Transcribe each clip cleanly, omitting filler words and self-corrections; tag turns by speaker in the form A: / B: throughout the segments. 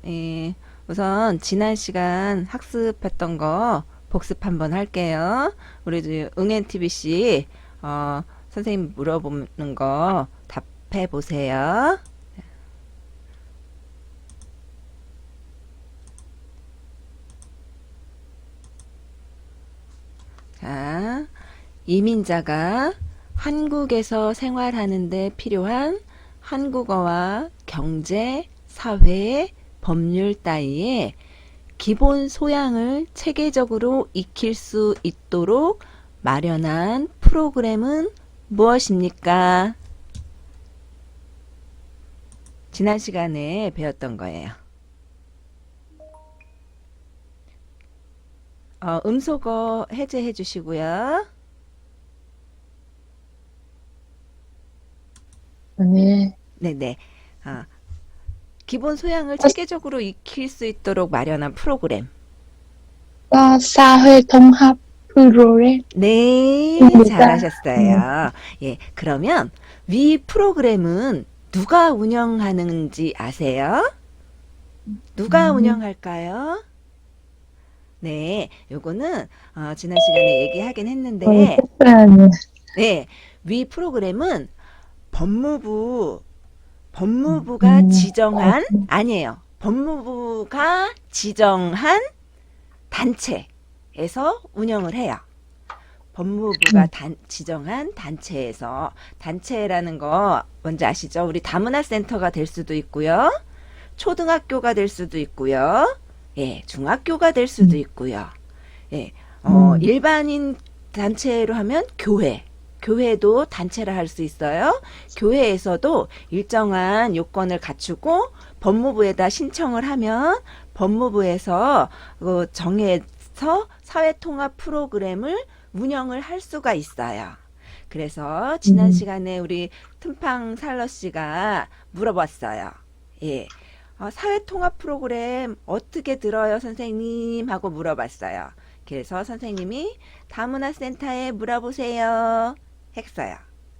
A: 예, 우선 지난 시간 학습했던 거 복습 한번 할게요. 우리 응앤TBC 선생님 물어보는 거 답해 보세요. 자, 이민자가 한국에서 생활하는데 필요한 한국어와 경제, 사회, 법률 따위의 기본 소양을 체계적으로 익힐 수 있도록 마련한 프로그램은 무엇입니까? 지난 시간에 배웠던 거예요. 음소거 해제해 주시고요.
B: 네.
A: 네네. 기본 소양을 체계적으로 익힐 수 있도록 마련한 프로그램.
B: 사회통합 프로그램.
A: 네,
B: 입니다.
A: 잘하셨어요. 예, 그러면 위 프로그램은 누가 운영하는지 아세요? 누가 운영할까요? 네, 요거는 지난 시간에 얘기하긴 했는데,
B: 했어야지.
A: 네, 위 프로그램은 법무부가 지정한, 아니에요. 법무부가 지정한 단체에서 운영을 해요. 법무부가 지정한 단체에서, 단체라는 거 뭔지 아시죠? 우리 다문화센터가 될 수도 있고요. 초등학교가 될 수도 있고요. 예, 중학교가 될 수도 있고요. 예, 일반인 단체로 하면 교회도 단체라 할 수 있어요. 교회에서도 일정한 요건을 갖추고 법무부에다 신청을 하면 법무부에서 정해서 사회통합 프로그램을 운영을 할 수가 있어요. 그래서 지난 시간에 우리 틈팡 살러 씨가 물어봤어요. 예. 사회통합 프로그램 어떻게 들어요, 선생님? 하고 물어봤어요. 그래서 선생님이 다문화센터에 물어보세요. 했어요.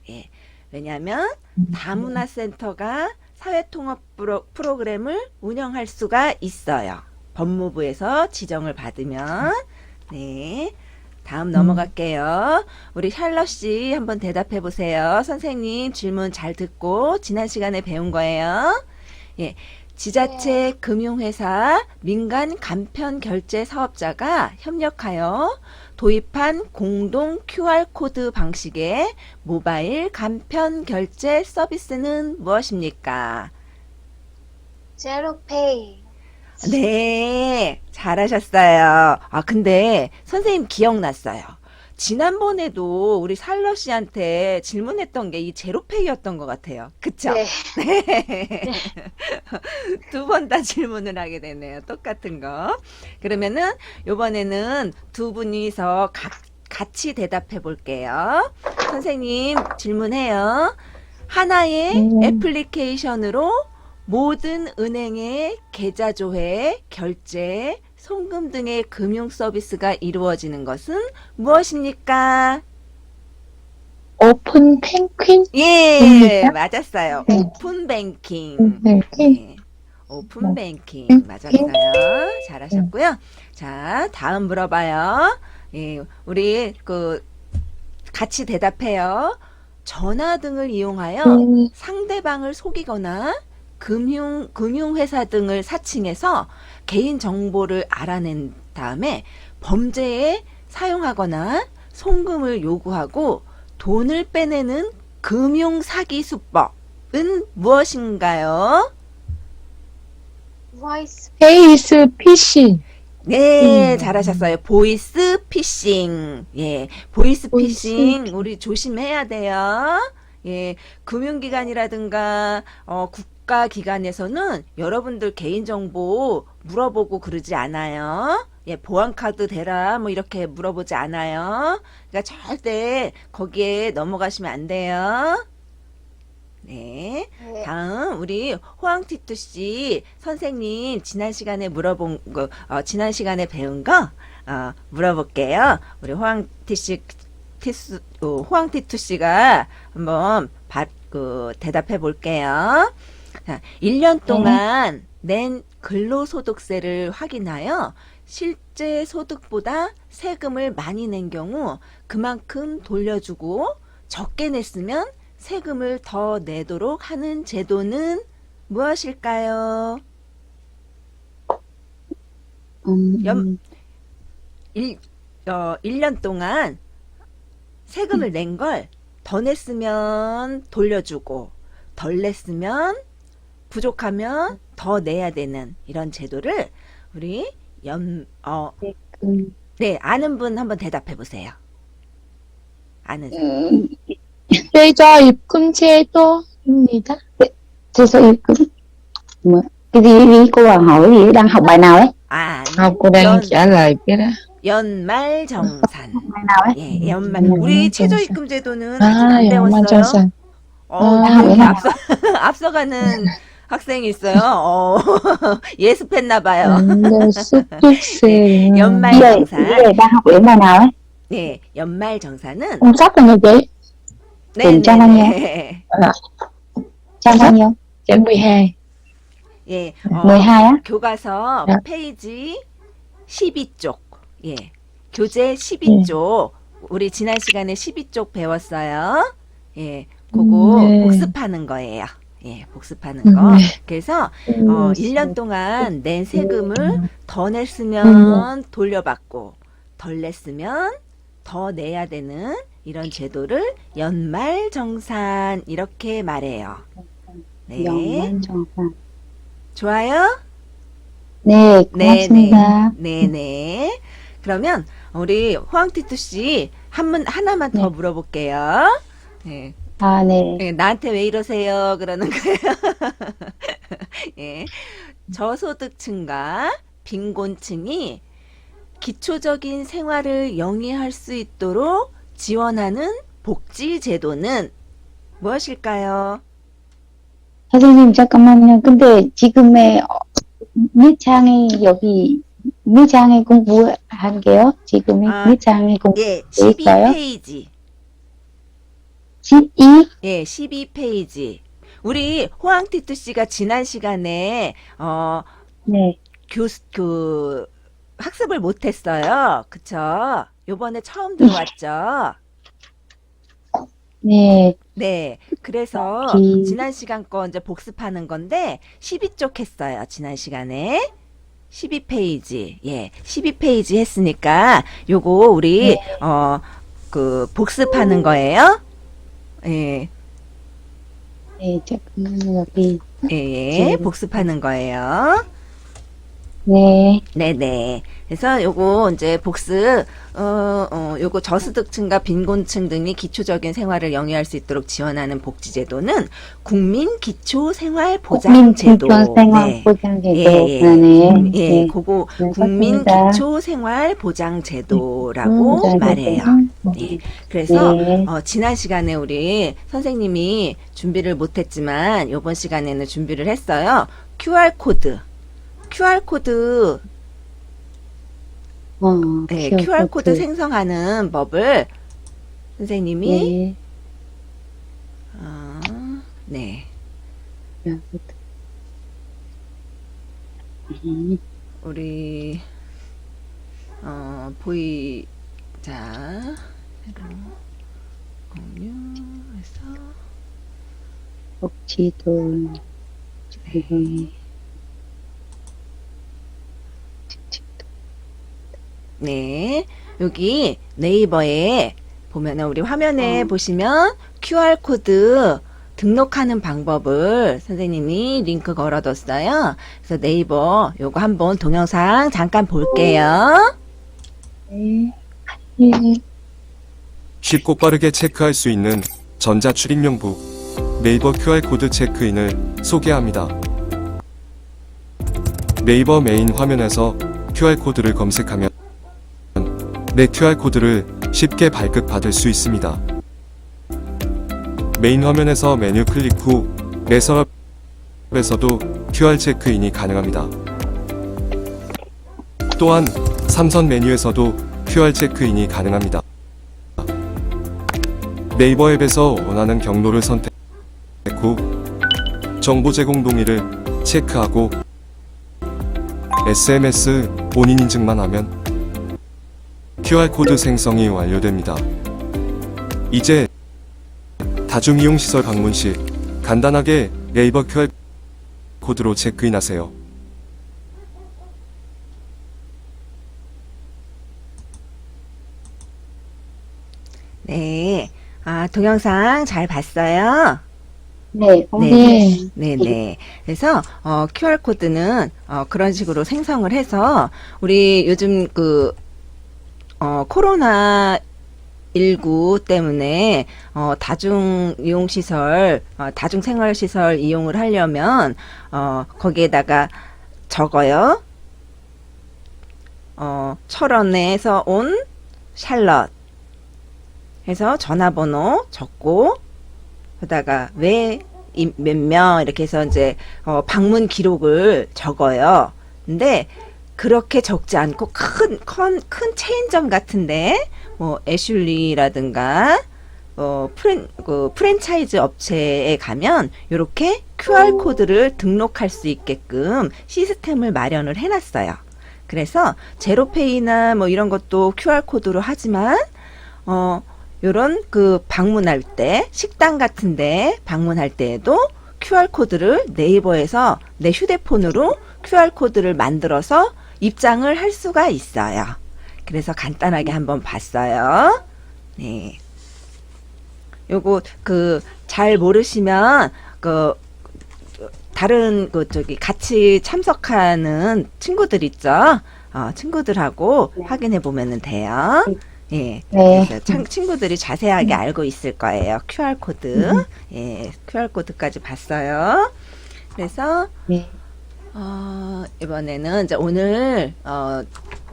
A: 예. 왜냐하면 다문화센터가 사회통합 프로그램을 운영할 수가 있어요. 법무부에서 지정을 받으면. 네. 다음 넘어갈게요. 우리 샬럿 씨 한번 대답해 보세요. 선생님 질문 잘 듣고 지난 시간에 배운 거예요. 예. 지자체 금융회사 민간 간편 결제 사업자가 협력하여 도입한 공동 QR코드 방식의 모바일 간편 결제 서비스는 무엇입니까?
C: 제로페이.
A: 네, 잘하셨어요. 근데 선생님 기억났어요. 지난번에도 우리 살러 씨한테 질문했던 게 이 제로페이였던 것 같아요. 그쵸?
C: 네.
A: 두 번 다 질문을 하게 되네요. 똑같은 거. 그러면은 요번에는 두 분이서 같이 대답해 볼게요. 선생님 질문해요. 하나의 애플리케이션으로 모든 은행의 계좌 조회, 결제, 송금 등의 금융 서비스가 이루어지는 것은 무엇입니까?
B: 오픈 펭귄?
A: 예, 맞았어요. 오픈 뱅킹.
B: 펭귄?
A: 예, 오픈 뱅킹. 맞았어요. 잘하셨고요. 자, 다음 물어봐요. 예, 우리 같이 대답해요. 전화 등을 이용하여 상대방을 속이거나 금융회사 등을 사칭해서 개인 정보를 알아낸 다음에 범죄에 사용하거나 송금을 요구하고 돈을 빼내는 금융 사기 수법은 무엇인가요?
C: 보이스.
B: 페이스 피싱.
A: 네, 잘하셨어요. 보이스 피싱. 예, 보이스 피싱 우리 조심해야 돼요. 예, 금융기관이라든가 국가기관에서는 여러분들 개인정보 물어보고 그러지 않아요. 예, 보안카드 대라 뭐 이렇게 물어보지 않아요. 그러니까 절대 거기에 넘어가시면 안 돼요. 네.
C: 네.
A: 다음 우리 호황티투 씨 선생님 지난 시간에 물어본 거 지난 시간에 배운 거 물어볼게요. 우리 호황티투 씨가 한번 대답해 볼게요. 자, 1년 동안 낸 근로소득세를 확인하여 실제 소득보다 세금을 많이 낸 경우 그만큼 돌려주고 적게 냈으면 세금을 더 내도록 하는 제도는 무엇일까요? 연, 1년 동안 세금을 낸 걸 더 냈으면 돌려주고 덜 냈으면 부족하면 더 내야 되는 이런 제도를 우리 네, 아는 분 한번 대답해 보세요. 아는
B: 최저임금 제도입니다.
C: 최저임금 mà cái gì cô bảo hỏi gì đang học bài nào ấy?
A: 아,
B: cô đang trả lời cái đó.
A: 연말정산.
C: Bài nào ấy?
A: 예, 연말. 우리 최저임금 제도는 아직
B: 아,
A: 안 배웠어요.
B: 연말정산.
A: 이렇게 앞서가는 학생이 있어요. 예습했나 봐요.
B: 소득세.
A: 연말정산.
C: Chị đang học đến bài nào ấy?
A: 네, 연말정산은
B: Con sắp rồi nha chị.
C: Kiểm tra bao nhiêu?
A: 네.
C: Trang bao nhiêu?
B: Trang 12.
A: 예,
C: 12 á?
A: 교과서
B: 네.
A: 페이지 12쪽. 예. 교재 12쪽. 우리 지난 시간에 12쪽 배웠어요. 예. 그거
B: 네.
A: 복습하는 거예요. 예, 복습하는 거.
B: 네.
A: 그래서 1년 동안 낸 세금을 더 냈으면 돌려받고 덜 냈으면 더 내야 되는 이런 제도를 연말정산 이렇게 말해요. 네.
C: 연말정산.
A: 좋아요?
C: 네, 고맙습니다.
A: 네네. 그러면 우리 호황티투 씨 하나만 더 물어볼게요. 네.
C: 아, 네.
A: 네, 나한테 왜 이러세요? 그러는 거예요. 예. 저소득층과 빈곤층이 기초적인 생활을 영위할 수 있도록 지원하는 복지 제도는 무엇일까요?
C: 선생님, 잠깐만요. 근데 지금의 밑창이 여기 밑창에 공부한 게요? 지금의 밑창에 공부
A: 예,
C: 있어요?
A: 12페이지.
C: 12?
A: 예, 12페이지. 우리 호황티투 씨가 지난 시간에
C: 네.
A: 학습을 못 했어요. 그쵸? 요번에 처음 들어왔죠?
C: 네.
A: 네. 그래서
C: 기-
A: 지난 시간 거 이제 복습하는 건데 12쪽 했어요. 지난 시간에. 12페이지. 예. 12페이지 했으니까 요거 우리 복습하는 거예요. 예.
C: 네, 잠깐만요. 여기.
A: 예. 복습하는 거예요.
C: 네.
A: 네네. 그래서 요거 이제 복습, 요거 저소득층과 빈곤층 등이 기초적인 생활을 영위할 수 있도록 지원하는 복지제도는 국민기초생활보장제도.
C: 국민기초생활보장제도.
A: 예,
C: 네.
A: 예, 그거 국민기초생활보장제도라고 말해요. 예. 그래서
C: 네.
A: 지난 시간에 우리 선생님이 준비를 못했지만 요번 시간에는 준비를 했어요. QR코드. 네, QR코드 생성하는 법을 선생님이
C: 네.
A: 네, 우리 자 새로 공유해서
C: 복지도.
A: 네, 여기 네이버에 보면은 우리 화면에 보시면 QR코드 등록하는 방법을 선생님이 링크 걸어뒀어요. 그래서 네이버 요거 한번 동영상 잠깐 볼게요.
B: 네.
D: 쉽고 빠르게 체크할 수 있는 전자출입명부 네이버 QR코드 체크인을 소개합니다. 네이버 메인 화면에서 QR코드를 검색하면 내 QR코드를 쉽게 발급받을 수 있습니다. 메인 화면에서 메뉴 클릭 후 레서업에서도 QR 체크인이 가능합니다. 또한 삼선 메뉴에서도 QR 체크인이 가능합니다. 네이버 앱에서 원하는 경로를 선택 후 정보 제공 동의를 체크하고 SMS 본인 인증만 하면 QR코드 생성이 완료됩니다. 이제 다중이용시설 방문 시 간단하게 네이버 QR코드로 체크인하세요.
A: 네. 아, 동영상 잘 봤어요?
C: 네, phóng
A: 네.
C: viên.
A: 네네. 그래서, QR코드는, 그런 식으로 생성을 해서, 우리 요즘 코로나 19 때문에, 다중이용시설, 다중생활시설 이용을 하려면, 거기에다가 적어요. 철원에서 온 샬럿. 해서 전화번호 적고, 그러다가 몇 명 이렇게 해서 이제 방문 기록을 적어요. 근데 그렇게 적지 않고 큰 체인점 같은데 뭐 애슐리라든가 프랜차이즈 업체에 가면 이렇게 QR 코드를 등록할 수 있게끔 시스템을 마련을 해놨어요. 그래서 제로페이나 뭐 이런 것도 QR 코드로 하지만 요런 방문할 때, 식당 같은데 방문할 때에도 QR코드를 네이버에서 내 휴대폰으로 QR코드를 만들어서 입장을 할 수가 있어요. 그래서 간단하게 한번 봤어요. 네. 요거, 잘 모르시면, 다른, 같이 참석하는 친구들 있죠? 친구들하고 확인해 보면 돼요. 예,
C: 네.
A: 그래서 친구들이 자세하게 알고 있을 거예요. QR코드. 예, QR코드까지 봤어요. 그래서,
C: 네.
A: 이번에는 이제 오늘,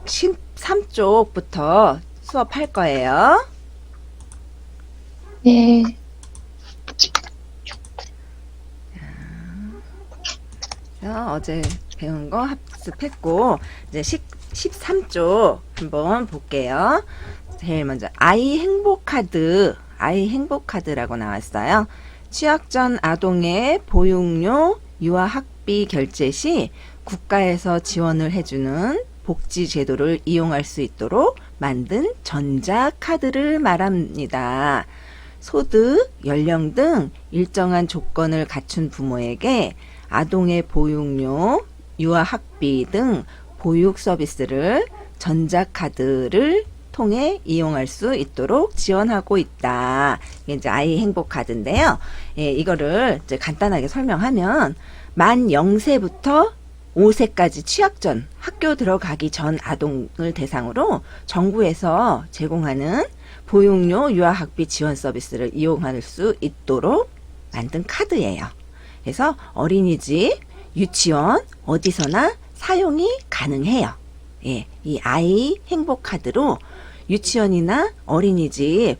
A: 13쪽부터 수업할 거예요.
B: 네.
A: 그래서 어제 배운 거 학습했고, 이제 13쪽 한번 볼게요. 제일 먼저 아이 행복카드라고 나왔어요. 취약 전 아동의 보육료 유아 학비 결제 시 국가에서 지원을 해주는 복지 제도를 이용할 수 있도록 만든 전자카드를 말합니다. 소득, 연령 등 일정한 조건을 갖춘 부모에게 아동의 보육료, 유아 학비 등 보육 서비스를 전자카드를 통해 이용할 수 있도록 지원하고 있다. 이게 이제 아이 행복 카드인데요. 예, 이거를 이제 간단하게 설명하면 만 0세부터 5세까지 취약 전 학교 들어가기 전 아동을 대상으로 정부에서 제공하는 보육료 유아학비 지원 서비스를 이용할 수 있도록 만든 카드예요. 그래서 어린이집, 유치원 어디서나 사용이 가능해요. 예, 이 아이 행복 카드로 유치원이나 어린이집에서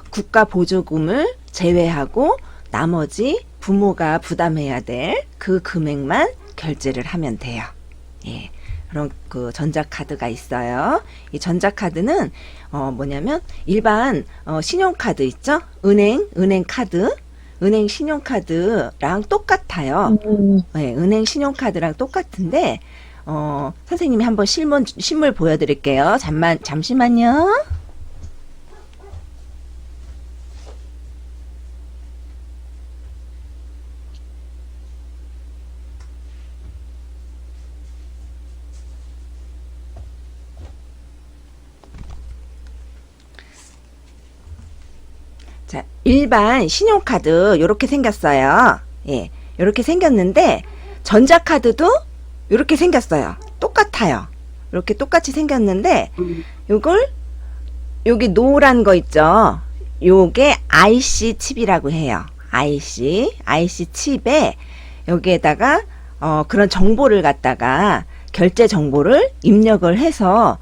A: 국가 보조금을 제외하고 나머지 부모가 부담해야 될 그 금액만 결제를 하면 돼요. 예, 그런 전자카드가 있어요. 이 전자카드는 뭐냐면 일반 신용카드 있죠? 은행 카드, 은행 신용카드랑 똑같아요. 네, 은행 신용카드랑 똑같은데 선생님이 한번 실물 보여드릴게요. 잠시만요. 자, 일반 신용카드 요렇게 생겼어요. 예, 요렇게 생겼는데 전자카드도 요렇게 생겼어요. 똑같아요. 이렇게 똑같이 생겼는데 요걸 여기 노란 거 있죠. 요게 IC 칩이라고 해요. IC 칩에 여기에다가 그런 정보를 갖다가 결제 정보를 입력을 해서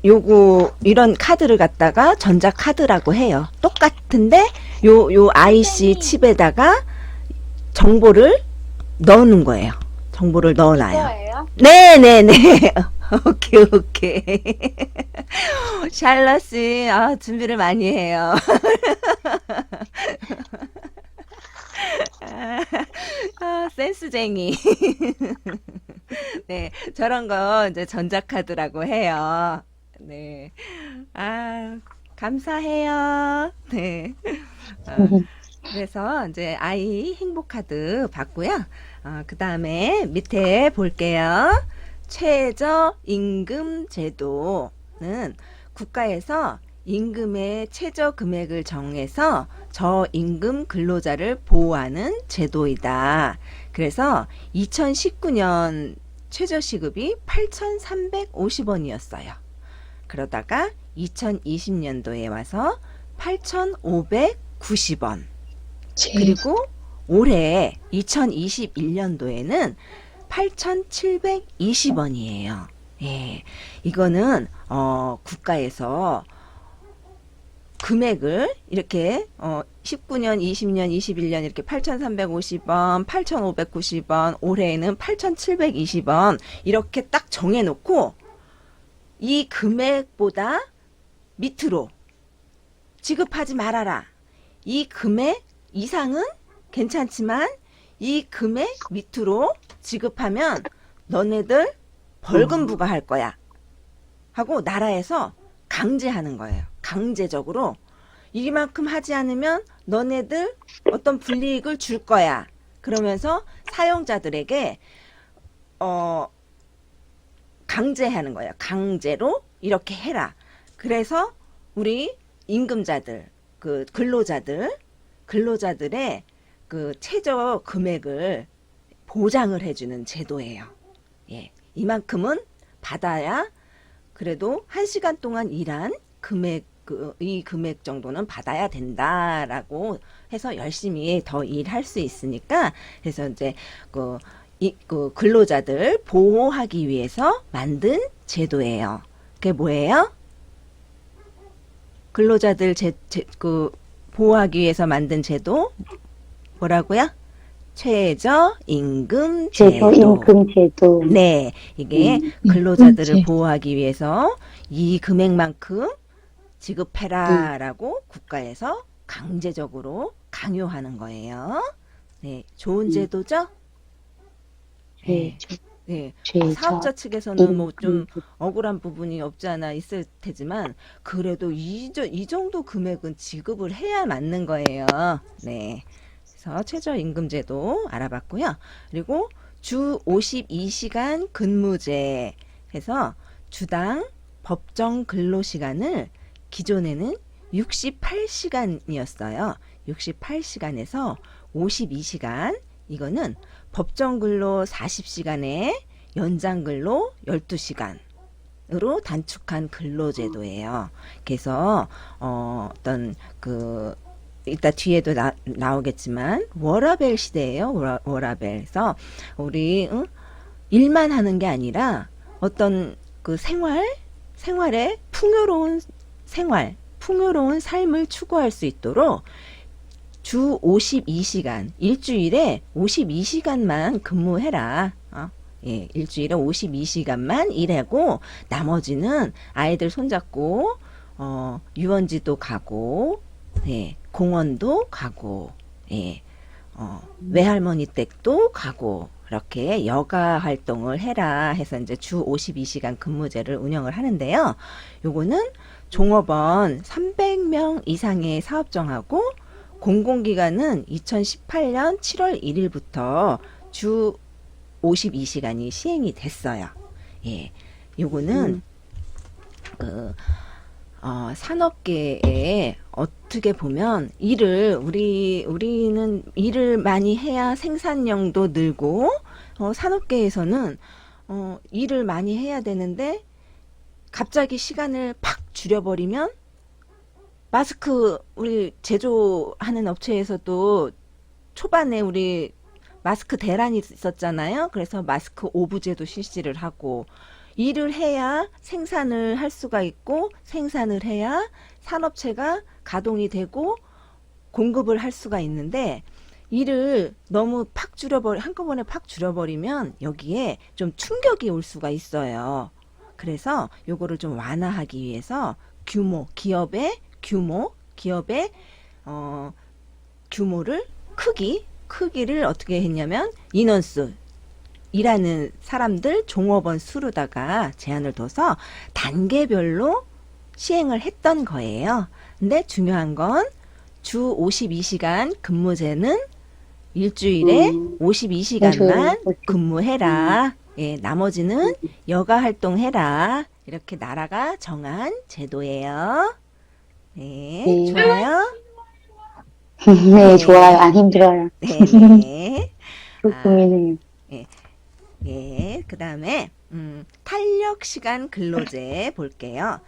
A: 이런 카드를 갖다가 전자카드라고 해요. 똑같은데 요 IC 칩에다가 정보를 넣는 거예요. 정보를 넣어놔요. 네네네. 오케이. 샬럿이 준비를 많이 해요. 센스쟁이. 네, 저런 거 이제 전자카드라고 해요. 네. 감사해요. 네. 그래서 이제 아이 행복카드 받고요. 그 다음에 밑에 볼게요. 최저임금제도는 국가에서 임금의 최저 금액을 정해서 저임금 근로자를 보호하는 제도이다. 그래서 2019년 최저시급이 8,350원이었어요. 그러다가 2020년도에 와서 8,590원. 그리고 올해 2021년도에는 8,720원이에요. 예. 이거는 국가에서 금액을 이렇게 19년, 20년, 21년 이렇게 8,350원, 8,590원, 올해에는 8,720원 이렇게 딱 정해놓고 이 금액보다 밑으로 지급하지 말아라. 이 금액 이상은 괜찮지만 이 금액 밑으로 지급하면 너네들 벌금 부과할 거야. 하고 나라에서 강제하는 거예요. 강제적으로 이만큼 하지 않으면 너네들 어떤 불이익을 줄 거야. 그러면서 사용자들에게 강제하는 거예요. 강제로 이렇게 해라. 그래서 우리 임금자들, 그 근로자들의 그 최저 금액을 보장을 해주는 제도예요. 예, 이만큼은 받아야 그래도 1시간 동안 일한 금액, 이 금액 정도는 받아야 된다라고 해서 열심히 더 일할 수 있으니까, 그래서 이제 그 근로자들 보호하기 위해서 만든 제도예요. 그게 뭐예요? 근로자들 보호하기 위해서 만든 제도 뭐라고요? 최저임금제도.
C: 최저임금제도.
A: 네, 이게 근로자들을
B: 임금제.
A: 보호하기 위해서 이 금액만큼 지급해라라고 국가에서 강제적으로 강요하는 거예요. 네, 좋은 제도죠? 네. 네. 사업자 측에서는 뭐 좀 억울한 부분이 없지 않아 있을 테지만 그래도 이 정도 금액은 지급을 해야 맞는 거예요. 네. 그래서 최저임금제도 알아봤고요. 그리고 주 52시간 근무제 해서 주당 법정 근로시간을 기존에는 68시간이었어요. 68시간에서 52시간, 이거는 법정 근로 40시간에 연장 근로 12시간으로 단축한 근로제도예요. 그래서 어떤 이따 뒤에도 나오겠지만 워라밸 시대예요. 워라밸. 그래서 우리 일만 하는 게 아니라 어떤 그 생활에 풍요로운 삶을 추구할 수 있도록 주 52시간, 일주일에 52시간만 근무해라. 예, 일주일에 52시간만 일하고 나머지는 아이들 손잡고 유원지도 가고, 예, 공원도 가고, 예, 외할머니 댁도 가고, 이렇게 여가 활동을 해라 해서 이제 주 52시간 근무제를 운영을 하는데요. 요거는 종업원 300명 이상의 사업장하고 공공기관은 2018년 7월 1일부터 주 52시간이 시행이 됐어요. 예, 요거는 산업계에 어떻게 보면 우리는 일을 많이 해야 생산량도 늘고, 산업계에서는 일을 많이 해야 되는데 갑자기 시간을 팍 줄여버리면, 마스크 우리 제조하는 업체에서도 초반에 우리 마스크 대란이 있었잖아요. 그래서 마스크 오부제도 실시를 하고, 일을 해야 생산을 할 수가 있고, 생산을 해야 산업체가 가동이 되고 공급을 할 수가 있는데, 일을 너무 한꺼번에 팍 줄여버리면 여기에 좀 충격이 올 수가 있어요. 그래서 요거를 좀 완화하기 위해서 기업의 규모를 크기, 크기를 어떻게 했냐면 인원수 일하는 사람들 종업원 수로다가 제한을 둬서 단계별로 시행을 했던 거예요. 근데 중요한 건 주 52시간 근무제는 일주일에 52시간만 근무해라. 예, 나머지는 여가 활동해라. 이렇게 나라가 정한 제도예요. 네,
C: 네.
A: 좋아요.
C: 네, 좋아요. 안 힘들어요.
A: 네, 네.
C: 고민해요.
A: 예, 그 다음에, 탄력 시간 근로제 볼게요.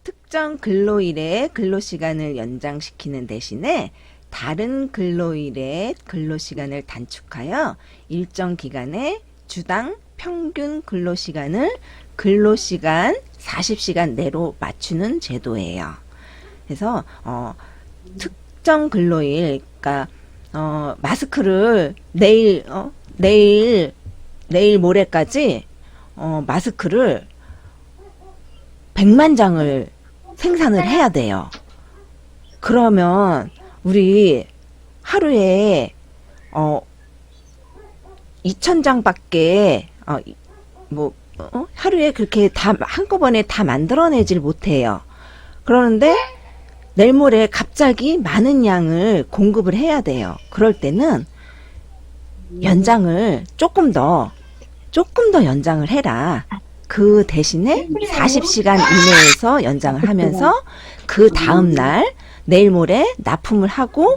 A: 특정 근로일의 근로시간을 연장시키는 대신에 다른 근로일의 근로시간을 단축하여 일정 기간에 주당 평균 근로시간을 근로시간 40시간 내로 맞추는 제도예요. 그래서, 특정 근로일, 그러니까, 마스크를 내일 모레까지 마스크를 100만 장을 생산을 해야 돼요. 그러면 우리 하루에 2,000장밖에 하루에 그렇게 다 한꺼번에 다 만들어내질 못해요. 그러는데 내일 모레 갑자기 많은 양을 공급을 해야 돼요. 그럴 때는 연장을 조금 더 연장을 해라. 그 대신에 40시간 이내에서 연장을 하면서 그 다음날 내일 모레 납품을 하고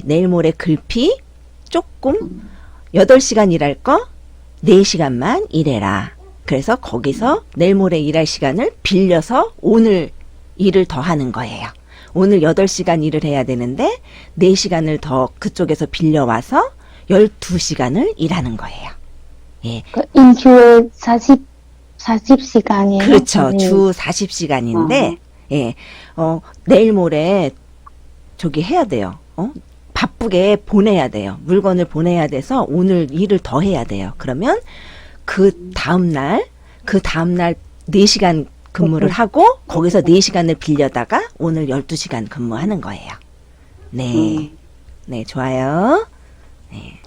A: 내일 모레 글피 조금 8시간 일할 거 4시간만 일해라. 그래서 거기서 내일 모레 일할 시간을 빌려서 오늘 일을 더 하는 거예요. 오늘 8시간 일을 해야 되는데 4시간을 더 그쪽에서 빌려와서 12시간을 일하는 거예요. 예.
C: 일주일 40시간이에요?
A: 그렇죠. 주 40시간인데, 예. 내일 모레 저기 해야 돼요. 바쁘게 보내야 돼요. 물건을 보내야 돼서 오늘 일을 더 해야 돼요. 그러면 그 다음날 4시간 근무를 하고 거기서 4시간을 빌려다가 오늘 12시간 근무하는 거예요. 네. 네, 좋아요. 네.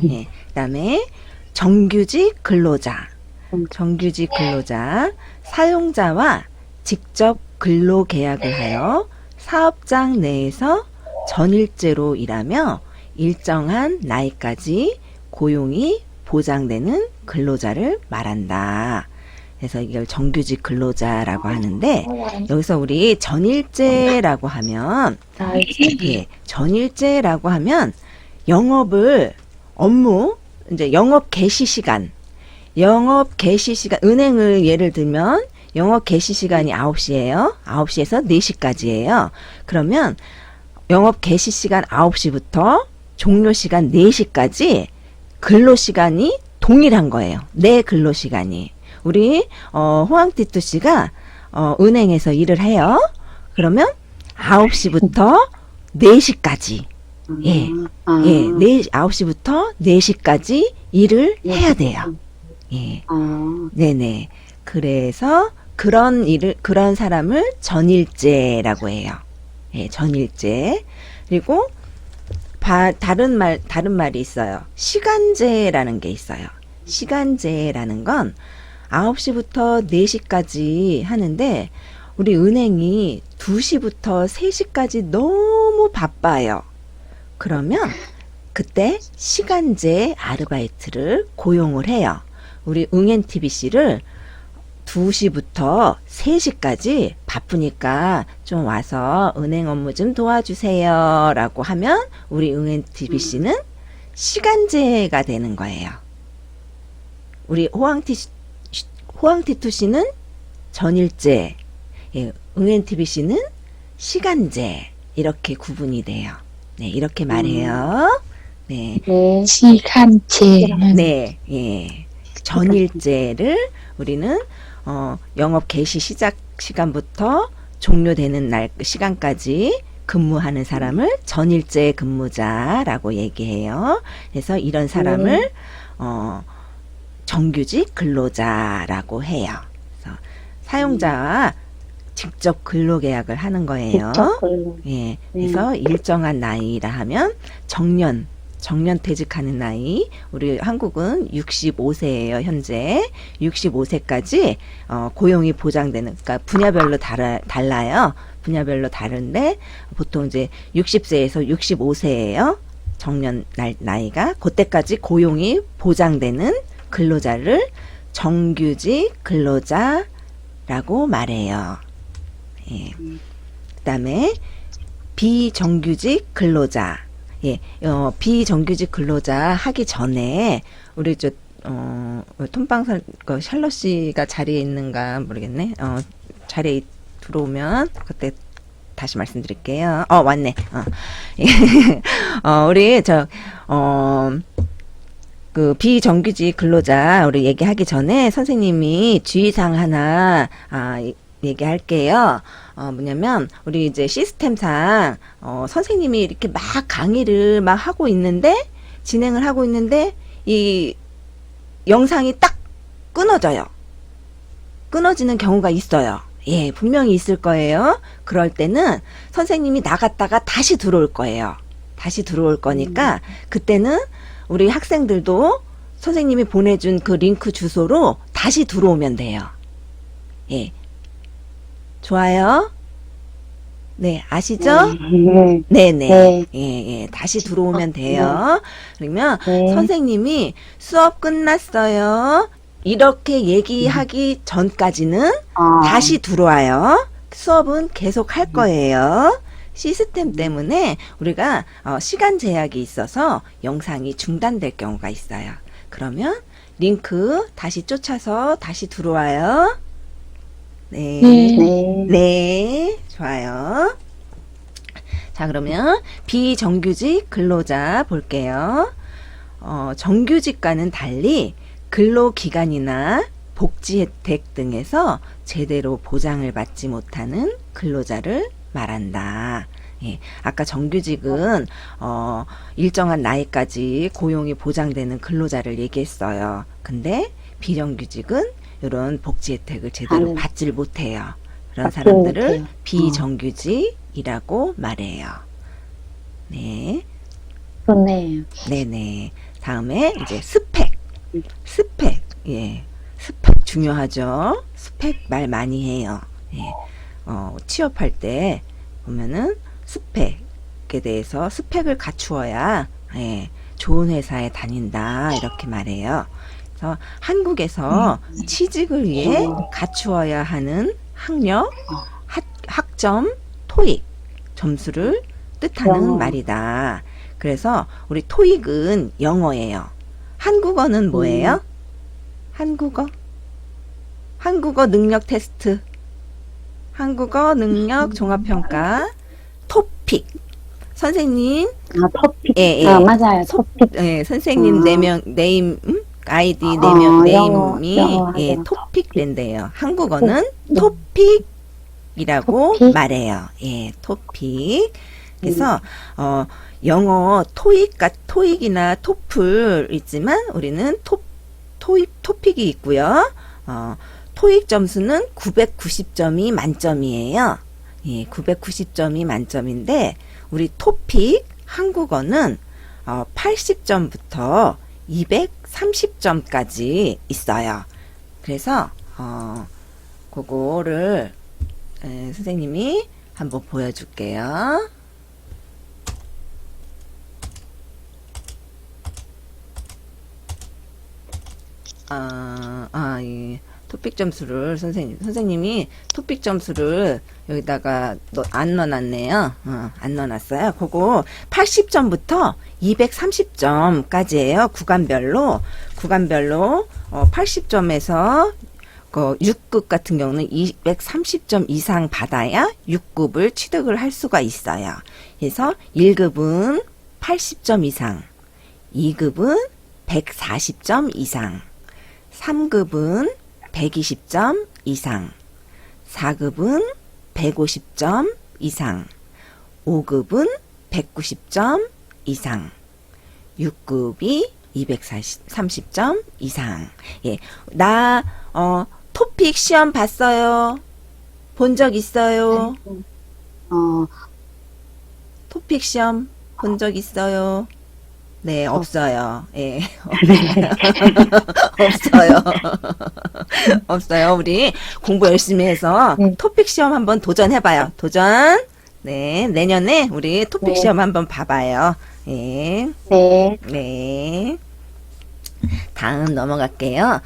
A: 네. 그다음에 정규직 근로자. 사용자와 직접 근로 계약을 하여 사업장 내에서 전일제로 일하며 일정한 나이까지 고용이 보장되는 근로자를 말한다. 그래서 이걸 정규직 근로자라고 하는데 여기서 우리 전일제라고 하면 전일제라고 하면 이제 영업 개시 시간, 은행을 예를 들면 영업 개시 시간이 9시예요. 9시에서 4시까지예요. 그러면 영업 개시 시간 9시부터 종료 시간 4시까지 근로 시간이 동일한 거예요. 내 근로 시간이. 우리 호황티투 씨가 은행에서 일을 해요. 그러면 9시부터 4시까지. 예. 9시부터 4시까지 일을 해야 돼요. 예. 네네. 그래서 그런 사람을 전일제라고 해요. 예, 전일제. 그리고 다른 말이 있어요. 시간제라는 게 있어요. 시간제라는 건 9시부터 4시까지 하는데 우리 은행이 2시부터 3시까지 너무 바빠요. 그러면 그때 시간제 아르바이트를 고용을 해요. 우리 응엔TBC를 2시부터 3시까지 바쁘니까 좀 와서 은행 업무 좀 도와주세요 라고 하면 우리 응엔TBC는 시간제가 되는 거예요. 우리 호황티투씨는 전일제, 응엔TBC는 시간제 이렇게 구분이 돼요. 네, 이렇게 말해요. 네.
B: 시간제.
A: 네, 예. 전일제를 우리는 영업 개시 시작 시간부터 종료되는 날 시간까지 근무하는 사람을 전일제 근무자라고 얘기해요. 그래서 이런 사람을 정규직 근로자라고 해요. 그래서 사용자와 직접 근로계약을 하는 거예요.
C: 직접 근로.
A: 예, 그래서 일정한 나이라 하면 정년 퇴직하는 나이. 우리 한국은 65세예요, 현재. 65세까지 고용이 보장되는, 그러니까 분야별로 달라요. 분야별로 다른데 보통 이제 60세에서 65세예요. 정년 나이가. 그때까지 고용이 보장되는 근로자를 정규직 근로자라고 말해요. 예. 그다음에 비정규직 근로자. 예, 비정규직 근로자 하기 전에 우리 톤빵 샬럿 씨가 자리에 있는가 모르겠네. 자리에 들어오면 그때 다시 말씀드릴게요. 왔네. 예. 우리 그 비정규직 근로자 우리 얘기하기 전에 선생님이 주의사항 하나 얘기할게요. 뭐냐면 우리 이제 시스템상 선생님이 이렇게 막 강의를 막 하고 있는데 진행을 하고 있는데 이 영상이 딱 끊어져요. 끊어지는 경우가 있어요. 예, 분명히 있을 거예요. 그럴 때는 선생님이 나갔다가 다시 들어올 거예요. 다시 들어올 거니까 그때는 우리 학생들도 선생님이 보내준 그 링크 주소로 다시 들어오면 돼요. 예. 좋아요? 네, 아시죠? 네네.
C: 네.
A: 예, 다시 들어오면 돼요. 그러면
C: 네.
A: 선생님이 수업 끝났어요. 이렇게 얘기하기 전까지는 다시 들어와요. 수업은 계속 할 거예요. 시스템 때문에 우리가 시간 제약이 있어서 영상이 중단될 경우가 있어요. 그러면 링크 다시 쫓아서 다시 들어와요. 네.
C: 네.
A: 네, 좋아요. 자, 그러면 비정규직 근로자 볼게요. 정규직과는 달리 근로기간이나 복지 혜택 등에서 제대로 보장을 받지 못하는 근로자를 말한다. 예, 아까 정규직은 일정한 나이까지 고용이 보장되는 근로자를 얘기했어요. 근데 비정규직은 이런 복지 혜택을 제대로 받질 못해요. 그런
C: 받지
A: 사람들을
C: 못해요.
A: 비정규직이라고 말해요. 네,
C: 그렇네요.
A: 네네. 다음에 이제 스펙. 예, 스펙 중요하죠. 스펙 말 많이 해요. 예, 취업할 때 보면은 스펙에 대해서 스펙을 갖추어야 예, 좋은 회사에 다닌다 이렇게 말해요. 그래서 한국에서 취직을 위해 갖추어야 하는 학력, 학점, 토익 점수를 뜻하는 말이다. 그래서 우리 토익은 영어예요. 한국어는 뭐예요? 한국어 능력 테스트, 한국어 능력 종합평가, 토픽. 선생님,
C: 토픽.
A: 예.
C: 맞아요. 토픽.
A: 예, 선생님 네임, 아이디 네임이
C: 영어
A: 예,
C: 하죠.
A: 토픽된대요. 한국어는
C: 네.
A: 토픽이라고
C: 토픽.
A: 말해요. 예, 토픽. 그래서 영어 토익이나 토플 있지만 우리는 토픽이 있고요. 토익 점수는 990점이 만점이에요. 예, 990점이 만점인데 우리 토픽 한국어는 80점부터 230점까지 있어요. 그래서 그거를 선생님이 한번 보여줄게요. 이 토픽 점수를 선생님이 토픽 점수를 여기다가 안 넣어놨네요. 안 넣어놨어요. 그거 80점부터 230점까지예요. 구간별로 80점에서 6급 같은 경우는 230점 이상 받아야 6급을 취득을 할 수가 있어요. 그래서 1급은 80점 이상, 2급은 140점 이상, 3급은 120점 이상, 4급은 150점 이상, 5급은 190점 이상, 6급이 230점 이상. 예, 토픽 시험 봤어요. 본 적 있어요?
C: 어,
A: 토픽 시험 본 적 있어요? 네, 없어요. 예, 없어요. 없어요. 우리 공부 열심히 해서
C: 네.
A: 토픽 시험 한번 도전해봐요. 도전. 네, 내년에 우리 토픽
C: 네.
A: 시험 한번 봐봐요. 예,
C: 네.
A: 네. 다음 넘어갈게요.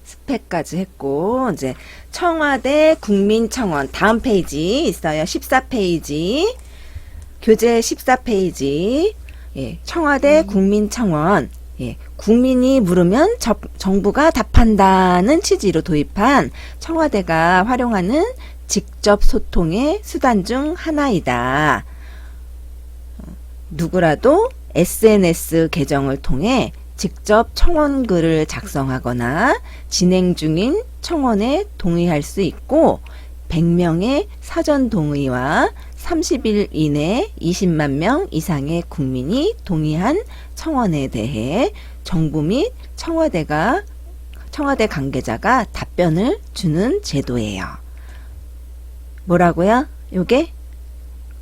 A: 스펙까지 했고, 이제 청와대 국민청원 다음 페이지 있어요. 14페이지. 교재 14페이지. 예, 청와대 국민청원. 예, 국민이 물으면 정부가 답한다는 취지로 도입한 청와대가 활용하는 직접 소통의 수단 중 하나이다. 누구라도 SNS 계정을 통해 직접 청원글을 작성하거나 진행 중인 청원에 동의할 수 있고 100명의 사전 동의와 30일 이내 20만 명 이상의 국민이 동의한 청원에 대해 정부 및 청와대 관계자가 답변을 주는 제도예요. 뭐라고요? 요게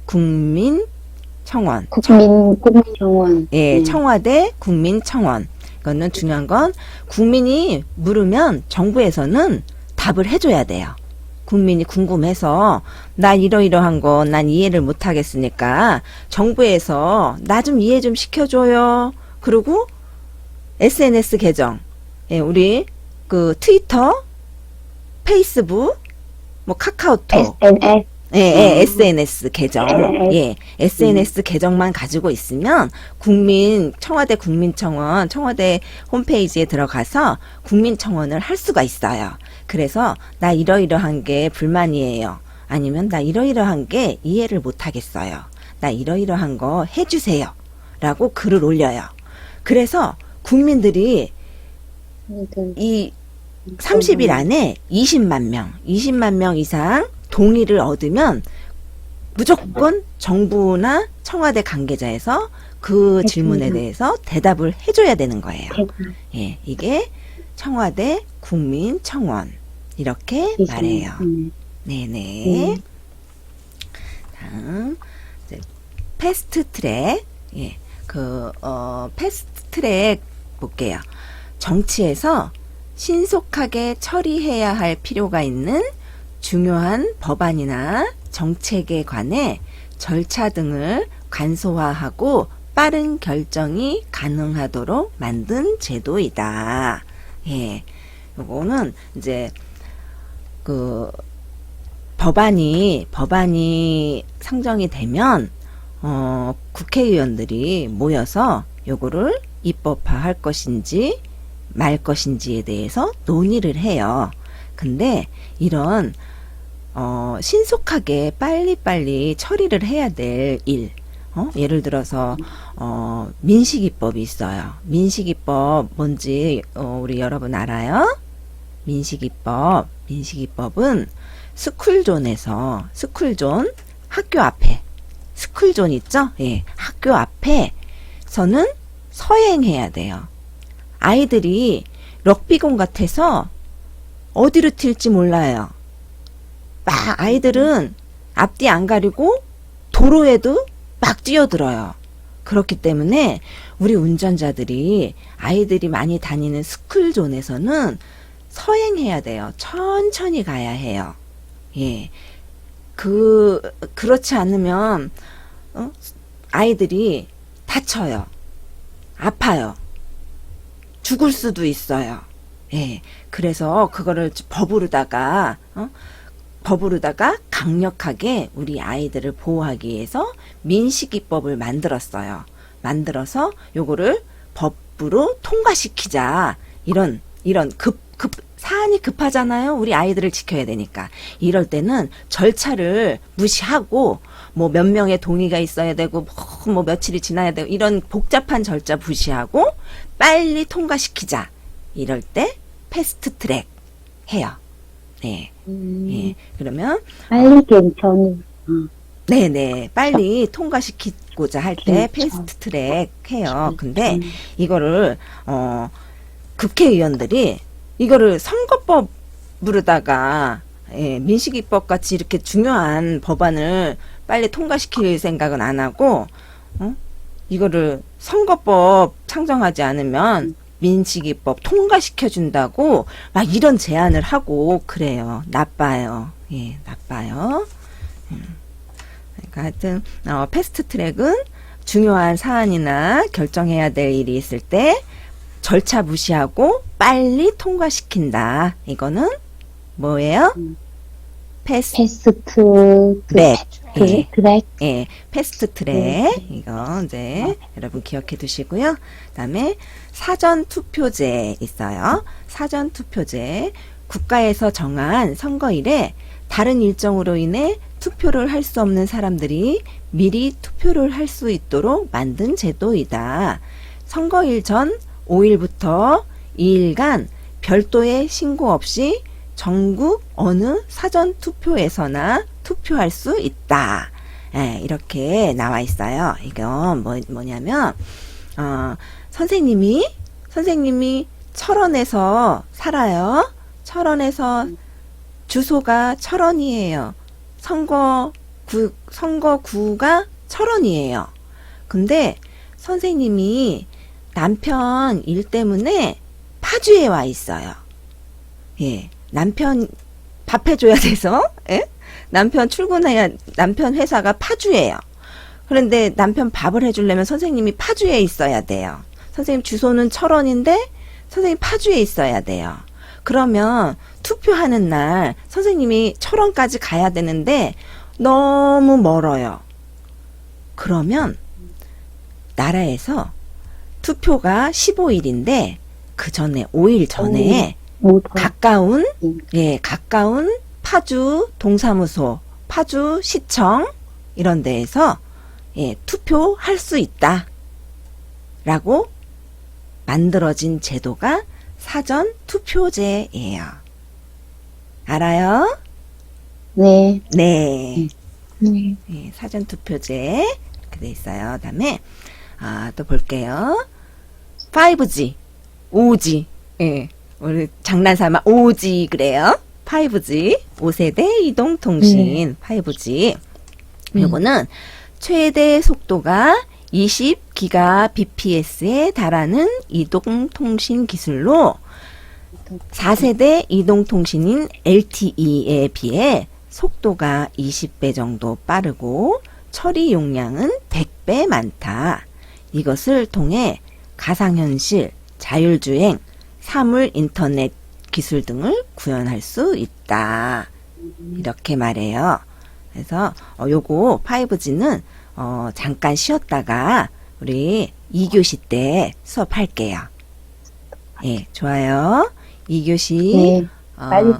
A: 국민청원.
C: 국민청원.
A: 예, 청와대 국민청원. 이거는 중요한 건 국민이 물으면 정부에서는 답을 해줘야 돼요. 국민이 궁금해서 나 이러이러한 거 난 이해를 못 하겠으니까 정부에서 나 좀 이해 좀 시켜줘요. 그리고 SNS 계정, 예, 우리 그 트위터, 페이스북, 뭐 카카오톡,
C: SNS.
A: 예, SNS 계정. 예, SNS 계정만 가지고 있으면 청와대 국민청원, 청와대 홈페이지에 들어가서 국민청원을 할 수가 있어요. 그래서 나 이러이러한 게 불만이에요. 아니면 나 이러이러한 게 이해를 못 하겠어요. 나 이러이러한 거 해주세요. 라고 글을 올려요. 그래서 국민들이 이 30일 안에 20만 명 이상 동의를 얻으면 무조건 정부나 청와대 관계자에서 그 질문에 대해서 대답을 해줘야 되는 거예요. 예, 이게 청와대 국민청원 이렇게 말해요. 네네. 다음 이제 패스트 트랙. 예, 패스트 트랙 볼게요. 정치에서 신속하게 처리해야 할 필요가 있는 중요한 법안이나 정책에 관해 절차 등을 간소화하고 빠른 결정이 가능하도록 만든 제도이다. 예. 요거는 이제 그 법안이 상정이 되면 국회의원들이 모여서 요거를 입법화할 것인지 말 것인지에 대해서 논의를 해요. 근데 이런 신속하게 빨리빨리 처리를 해야 될 일, 예를 들어서 민식이법이 있어요. 민식이법 뭔지 우리 여러분 알아요? 민식이법은 스쿨존에서 학교 앞에 스쿨존 있죠? 예, 학교 앞에서는 서행해야 돼요. 아이들이 럭비공 같아서 어디로 튈지 몰라요. 막 아이들은 앞뒤 안 가리고 도로에도 막 뛰어들어요. 그렇기 때문에 우리 운전자들이 아이들이 많이 다니는 스쿨존에서는 서행해야 돼요. 천천히 가야 해요. 예. 그렇지 않으면 아이들이 다쳐요. 아파요. 죽을 수도 있어요. 예. 그래서 그거를 법으로다가 강력하게 우리 아이들을 보호하기 위해서 민식이법을 만들었어요. 만들어서 요거를 법으로 통과시키자. 이런 사안이 급하잖아요. 우리 아이들을 지켜야 되니까. 이럴 때는 절차를 무시하고 뭐 몇 명의 동의가 있어야 되고 뭐 며칠이 지나야 되고 이런 복잡한 절차 무시하고 빨리 통과시키자. 이럴 때 패스트 트랙 해요. 네. 예. 그러면
C: 빨리 괜찮은.
A: 네네. 빨리 통과시키고자 할 때 패스트 트랙 해요. 근데 이거를, 국회의원들이 이거를 선거법으로다가, 예, 민식이법 같이 이렇게 중요한 법안을 빨리 통과시킬 생각은 안 하고, 이거를 선거법 창정하지 않으면 민식이법 통과시켜준다고 막 이런 제안을 하고 그래요. 나빠요. 예, 나빠요. 그러니까 하여튼 패스트 트랙은 중요한 사안이나 결정해야 될 일이 있을 때 절차 무시하고 빨리 통과시킨다. 이거는 뭐예요? 패스트
C: 패스트
A: 트랙. 예,
C: 트랙.
A: 예, 패스트 트랙. 이거 이제 여러분 기억해 두시고요. 그다음에 사전 투표제 있어요. 사전 투표제. 국가에서 정한 선거일에 다른 일정으로 인해 투표를 할 수 없는 사람들이 미리 투표를 할 수 있도록 만든 제도이다. 선거일 전 5일부터 2일간 별도의 신고 없이 전국 어느 사전 투표에서나 투표할 수 있다. 예, 이렇게 나와 있어요. 이건 뭐냐면 선생님이 철원에서 살아요. 철원에서 주소가 철원이에요. 선거구가 철원이에요. 근데 선생님이 남편 일 때문에 파주에 와 있어요. 예, 남편 밥 해줘야 돼서, 예? 남편 회사가 파주예요. 그런데 남편 밥을 해주려면 선생님이 파주에 있어야 돼요. 선생님 주소는 철원인데 선생님 파주에 있어야 돼요. 그러면 투표하는 날 선생님이 철원까지 가야 되는데 너무 멀어요. 그러면 나라에서 투표가 15일인데 그 전에 5일 전에 가까운 파주 동사무소, 파주 시청 이런 데에서 투표할 수 있다. 라고 만들어진 제도가 사전 투표제예요. 알아요?
C: 네.
A: 네.
C: 네.
A: 네, 사전 투표제 이렇게 돼 있어요. 그다음에 또 볼게요. 5G, 5G. 예. 우리 장난삼아 5G 그래요. 5G, 5세대 이동통신 5G. 요거는 최대 속도가 20GBps에 달하는 이동통신 기술로 4세대 이동통신인 LTE에 비해 속도가 20배 정도 빠르고 처리 용량은 100배 많다. 이것을 통해 가상현실, 자율주행, 사물 인터넷 기술 등을 구현할 수 있다. 이렇게 말해요. 그래서 요거 5G는 잠깐 쉬었다가 우리 2교시 때 수업할게요. 예, 좋아요. 2교시
C: 네. 빨리.